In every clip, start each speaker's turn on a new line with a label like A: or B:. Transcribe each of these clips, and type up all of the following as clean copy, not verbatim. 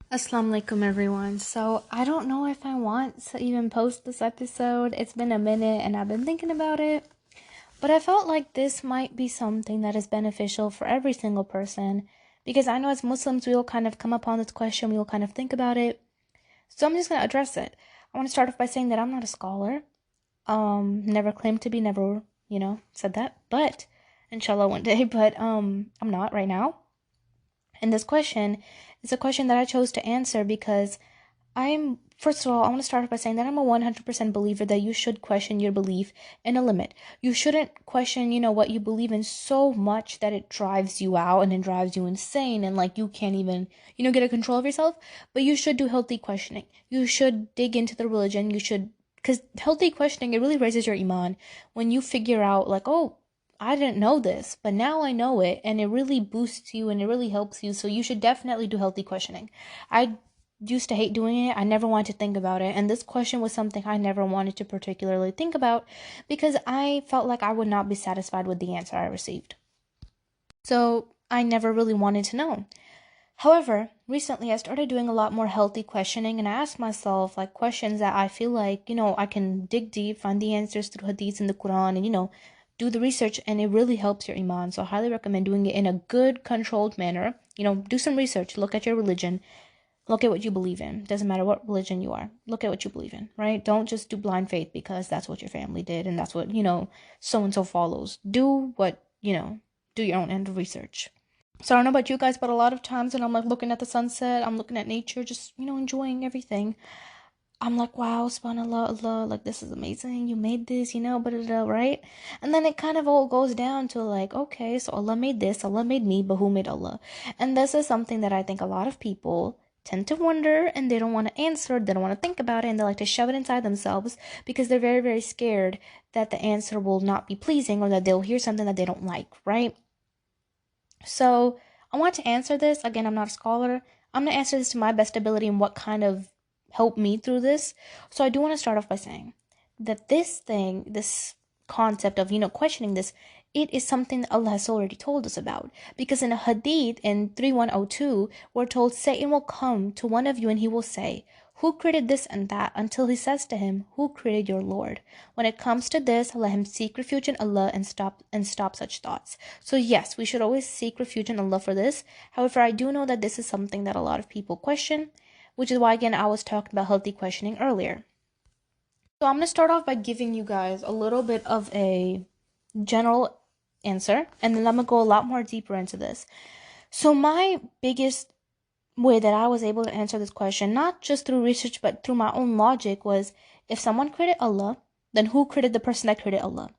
A: Assalamu alaikum everyone. So I don't know if I want to even post this episode. It's been a minute and I've been thinking about it. But I felt like this might be something that is beneficial for every single person. Because I know as Muslims we will kind of come upon this question, we will kind of think about it. So I'm just gonna address it. I want to start off by saying that I'm not a scholar. Never claimed to be, never, said that. But inshallah one day, but I'm not right now. And this question is a question that I chose to answer because first of all, I want to start off by saying that I'm a 100% believer that you should question your belief in a limit. You shouldn't question, what you believe in so much that it drives you out and it drives you insane and like you can't even, get a control of yourself. But you should do healthy questioning. You should dig into the religion. Because healthy questioning, it really raises your iman when you figure out like, oh, I didn't know this, but now I know it, and it really boosts you and it really helps you. So you should definitely do healthy questioning. I used to hate doing it. I never wanted to think about it. And this question was something I never wanted to particularly think about because I felt like I would not be satisfied with the answer I received. So I never really wanted to know. However, recently I started doing a lot more healthy questioning and I asked myself like questions that I feel like, I can dig deep, find the answers through hadiths in the Quran and, do the research, and it really helps your iman. So I highly recommend doing it in a good, controlled manner. Do some research, look at your religion, look at what you believe in. Doesn't matter what religion you are. Look at what you believe in, right? Don't just do blind faith because that's what your family did and that's what, so-and-so follows. Do what, do your own end of research. So I don't know about you guys, but a lot of times when I'm like looking at the sunset, I'm looking at nature, just, enjoying everything. I'm like, wow, subhanAllah, Allah, like, this is amazing. You made this, right? And then it kind of all goes down to like, okay, so Allah made this, Allah made me, but who made Allah? And this is something that I think a lot of people tend to wonder and they don't want to answer, they don't want to think about it, and they like to shove it inside themselves because they're very, very scared that the answer will not be pleasing or that they'll hear something that they don't like, right? So I want to answer this. Again, I'm not a scholar. I'm going to answer this to my best ability and what kind of helped me through this. So I do want to start off by saying that this concept of, questioning this, it is something that Allah has already told us about. Because in a hadith in 3102, we're told Satan will come to one of you and he will say, who created this and that? Until he says to him, who created your Lord? When it comes to this, let him seek refuge in Allah and stop such thoughts. So yes, we should always seek refuge in Allah for this. However, I do know that this is something that a lot of people question, which is why, again, I was talking about healthy questioning earlier. So I'm going to start off by giving you guys a little bit of a general answer, and then I'm going to go a lot more deeper into this. So my biggest way that I was able to answer this question, not just through research, but through my own logic, was if someone created Allah, then who created the person that created Allah?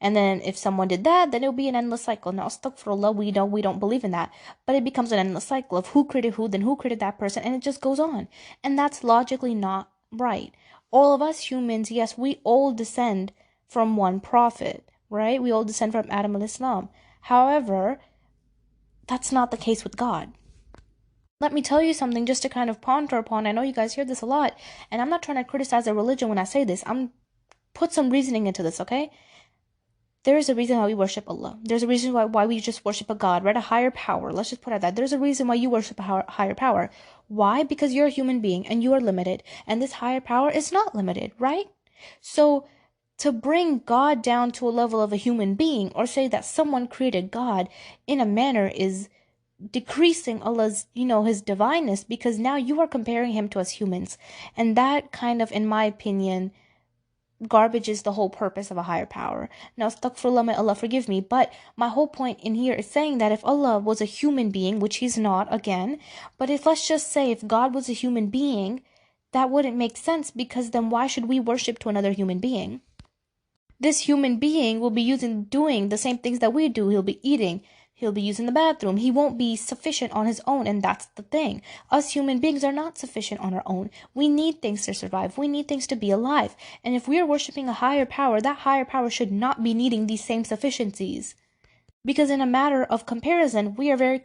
A: And then if someone did that, then it would be an endless cycle. Now, astaghfirullah, we don't believe in that. But it becomes an endless cycle of who created who, then who created that person, and it just goes on. And that's logically not right. All of us humans, yes, we all descend from one prophet, right? We all descend from Adam al-Islam. However, that's not the case with God. Let me tell you something just to kind of ponder upon. I know you guys hear this a lot, and I'm not trying to criticize a religion when I say this. I'm put some reasoning into this, okay? There is a reason why we worship Allah. There's a reason why we just worship a God, right? A higher power. Let's just put it that. There's a reason why you worship a higher power. Why? Because you're a human being and you are limited. And this higher power is not limited, right? So to bring God down to a level of a human being or say that someone created God in a manner is decreasing Allah's, his divineness, because now you are comparing him to us humans. And that kind of, in my opinion, garbage is the whole purpose of a higher power. Now, astaghfirullah, may Allah forgive me, but my whole point in here is saying that if Allah was a human being, which he's not, again, but if let's just say if God was a human being, that wouldn't make sense, because then why should we worship to another human being? This human being will be doing the same things that we do. He'll be eating, he'll be using the bathroom. He won't be sufficient on his own, and that's the thing. Us human beings are not sufficient on our own. We need things to survive. We need things to be alive. And if we are worshiping a higher power, that higher power should not be needing these same sufficiencies. Because in a matter of comparison, we're very,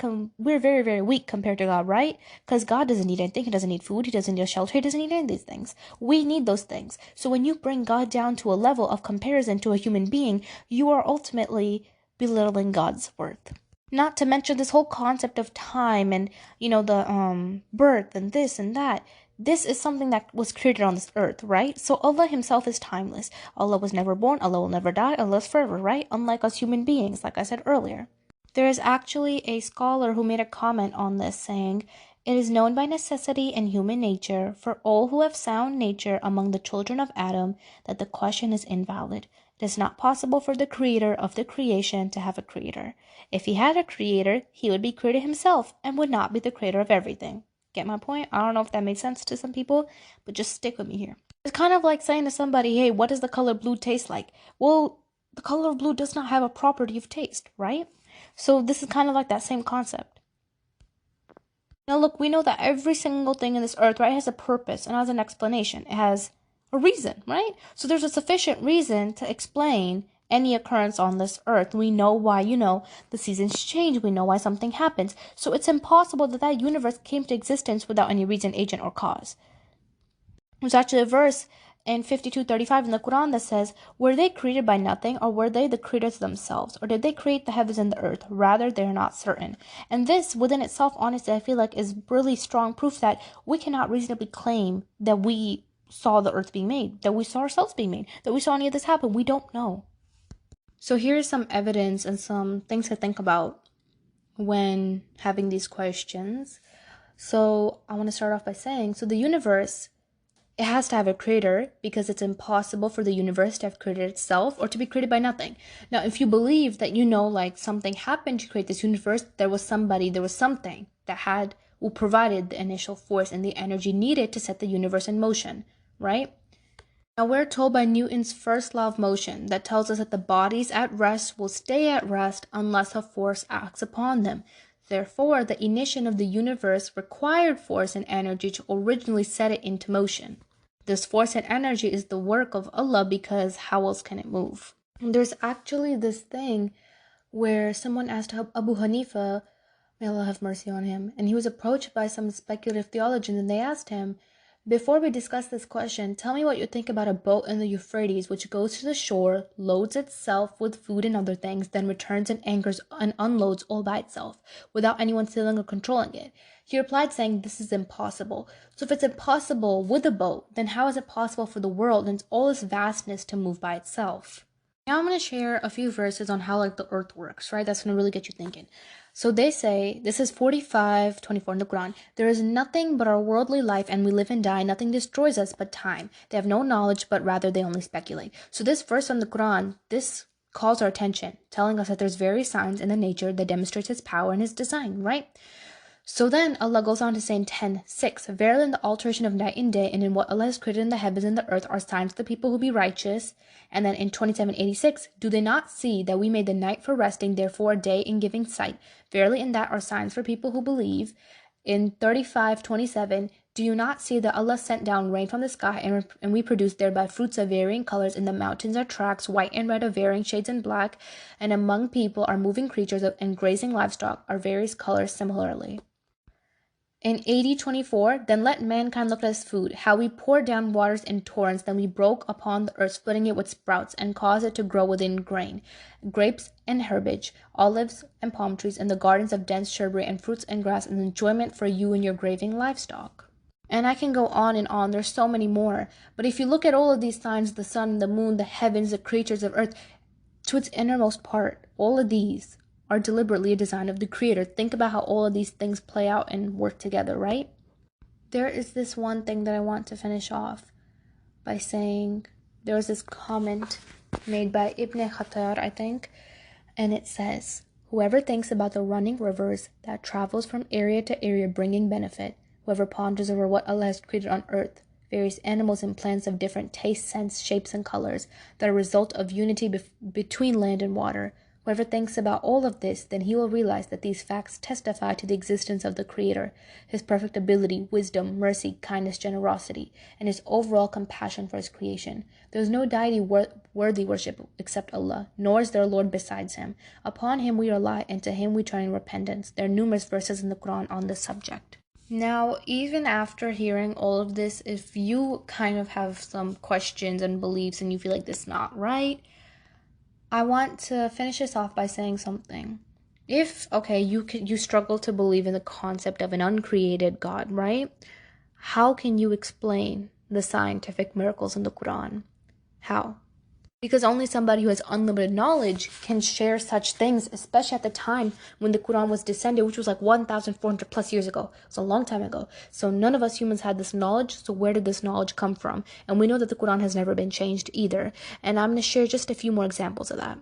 A: very weak compared to God, right? Because God doesn't need anything. He doesn't need food. He doesn't need shelter. He doesn't need any of these things. We need those things. So when you bring God down to a level of comparison to a human being, you are ultimately belittling God's worth. Not to mention this whole concept of time and, the birth and this and that. This is something that was created on this earth, right? So Allah himself is timeless. Allah was never born, Allah will never die, Allah is forever, right? Unlike us human beings, like I said earlier. There is actually a scholar who made a comment on this saying, "It is known by necessity and human nature for all who have sound nature among the children of Adam that the question is invalid. It is not possible for the creator of the creation to have a creator. If he had a creator, he would be creator himself and would not be the creator of everything." Get my point? I don't know if that made sense to some people, but just stick with me here. It's kind of like saying to somebody, "Hey, what does the color blue taste like?" Well, the color of blue does not have a property of taste, right? So this is kind of like that same concept. Now look, we know that every single thing in this earth, right, has a purpose and has an explanation. It has a reason, right? So there's a sufficient reason to explain any occurrence on this earth. We know why, the seasons change. We know why something happens. So it's impossible that universe came to existence without any reason, agent, or cause. There's actually a verse in 52:35 in the Quran that says, "Were they created by nothing, or were they the creators themselves? Or did they create the heavens and the earth? Rather, they are not certain." And this, within itself, honestly, I feel like is really strong proof that we cannot reasonably claim that we saw the earth being made, that we saw ourselves being made, that we saw any of this happen. We don't know. So here's some evidence and some things to think about when having these questions. So I want to start off by saying, so the universe, it has to have a creator because it's impossible for the universe to have created itself or to be created by nothing. Now, if you believe that, like something happened to create this universe, there was something that who provided the initial force and the energy needed to set the universe in motion, right? Now, we're told by Newton's first law of motion that tells us that the bodies at rest will stay at rest unless a force acts upon them. Therefore, the initiation of the universe required force and energy to originally set it into motion. This force and energy is the work of Allah because how else can it move? And there's actually this thing where someone asked Abu Hanifa, may Allah have mercy on him, and he was approached by some speculative theologians, and they asked him, "Before we discuss this question, tell me what you think about a boat in the Euphrates which goes to the shore, loads itself with food and other things, then returns and anchors and unloads all by itself, without anyone stealing or controlling it." He replied saying, "This is impossible. So if it's impossible with a boat, then how is it possible for the world and all its vastness to move by itself?" Now I'm going to share a few verses on how the earth works, right? That's going to really get you thinking. So they say, this is 45:24 in the Quran, "There is nothing but our worldly life, and we live and die. Nothing destroys us but time. They have no knowledge, but rather they only speculate." So this verse on the Quran, this calls our attention, telling us that there's various signs in the nature that demonstrates his power and his design, right? So then Allah goes on to say in 10:6, "Verily in the alteration of night and day, and in what Allah has created in the heavens and the earth are signs to the people who be righteous." And then in 27:86, "Do they not see that we made the night for resting, therefore a day in giving sight? Verily in that are signs for people who believe." In 35:27, "Do you not see that Allah sent down rain from the sky, and we produced thereby fruits of varying colors? In the mountains are tracks, white and red, of varying shades and black, and among people are moving creatures and grazing livestock are various colors similarly." In 80:24, "Then let mankind look at his food, how we poured down waters in torrents, then we broke upon the earth, splitting it with sprouts, and caused it to grow within grain, grapes and herbage, olives and palm trees, and the gardens of dense shrubbery, and fruits and grass, and enjoyment for you and your grazing livestock." And I can go on and on, there's so many more. But if you look at all of these signs, the sun, the moon, the heavens, the creatures of earth, to its innermost part, all of these are deliberately a design of the Creator. Think about how all of these things play out and work together, right? There is this one thing that I want to finish off by saying, there was this comment made by Ibn Khattar, I think, and it says, "Whoever thinks about the running rivers that travels from area to area bringing benefit, whoever ponders over what Allah has created on earth, various animals and plants of different tastes, scents, shapes, and colors, that are a result of unity between land and water, whoever thinks about all of this, then he will realize that these facts testify to the existence of the Creator, his perfect ability, wisdom, mercy, kindness, generosity, and his overall compassion for his creation. There is no deity worthy worship except Allah, nor is there a Lord besides him. Upon him we rely, and to him we turn in repentance." There are numerous verses in the Quran on this subject. Now, even after hearing all of this, if you kind of have some questions and beliefs and you feel like this is not right, I want to finish this off by saying something. if, okay, you struggle to believe in the concept of an uncreated God, right? How can you explain the scientific miracles in the Quran? How? Because only somebody who has unlimited knowledge can share such things, especially at the time when the Quran was descended, which was like 1,400 plus years ago. It's a long time ago. So none of us humans had this knowledge. So where did this knowledge come from? And we know that the Quran has never been changed either. And I'm going to share just a few more examples of that.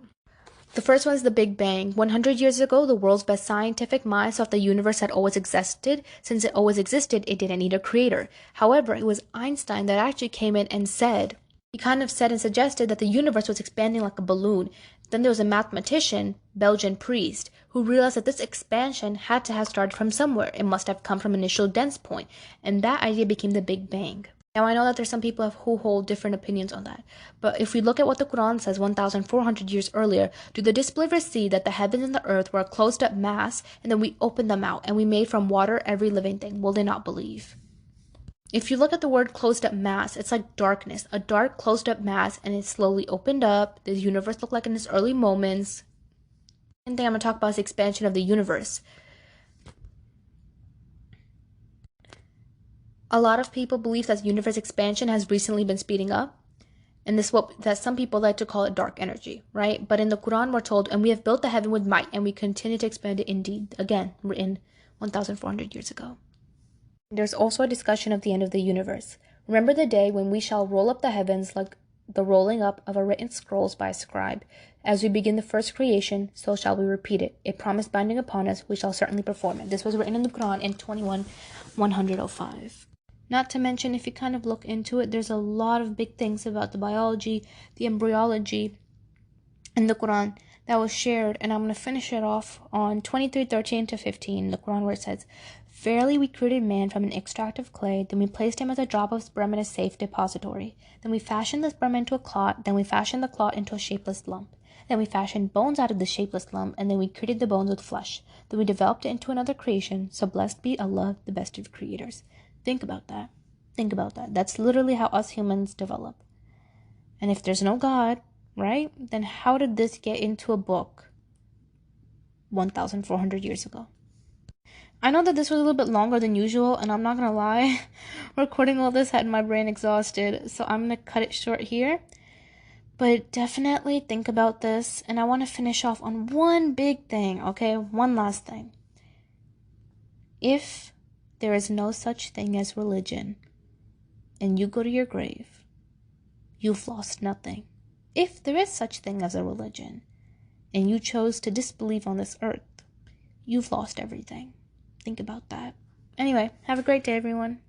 A: The first one is the Big Bang. 100 years ago, the world's best scientific minds thought the universe had always existed. Since it always existed, it didn't need a creator. However, it was Einstein that actually came in and said, he kind of said and suggested that the universe was expanding like a balloon. Then there was a mathematician, Belgian priest, who realized that this expansion had to have started from somewhere. It must have come from an initial dense point. And that idea became the Big Bang. Now, I know that there's some people who hold different opinions on that. But if we look at what the Quran says 1,400 years earlier, do the disbelievers see that the heavens and the earth were a closed-up mass, and then we opened them out, and we made from water every living thing? Will they not believe? If you look at the word closed-up mass, it's like darkness, a dark closed-up mass, and it slowly opened up. The universe looked like in its early moments. And thing I'm going to talk about is the expansion of the universe. A lot of people believe that universe expansion has recently been speeding up. And this what that some people like to call it dark energy, right? But in the Quran we're told, and we have built the heaven with might, and we continue to expand it indeed. Again, written 1,400 years ago. There's also a discussion of the end of the universe. Remember the day when we shall roll up the heavens like the rolling up of a written scrolls by a scribe. As we begin the first creation, so shall we repeat it. A promise binding upon us, we shall certainly perform it. This was written in the Quran in 21,105. Not to mention, if you kind of look into it, there's a lot of big things about the biology, the embryology in the Quran that was shared, and I'm going to finish it off on 23:13-15, the Quran, where it says, "Verily we created man from an extract of clay, then we placed him as a drop of sperm in a safe depository. Then we fashioned the sperm into a clot, then we fashioned the clot into a shapeless lump. Then we fashioned bones out of the shapeless lump, and then we created the bones with flesh. Then we developed it into another creation, so blessed be Allah, the best of creators." Think about that. Think about that. That's literally how us humans develop. And if there's no God, right, then how did this get into a book 1,400 years ago? I know that this was a little bit longer than usual, and I'm not going to lie, recording all this had my brain exhausted, so I'm going to cut it short here. But definitely think about this, and I want to finish off on one big thing, okay? One last thing. If there is no such thing as religion, and you go to your grave, you've lost nothing. If there is such thing as a religion, and you chose to disbelieve on this earth, you've lost everything. Think about that. Anyway, have a great day, everyone.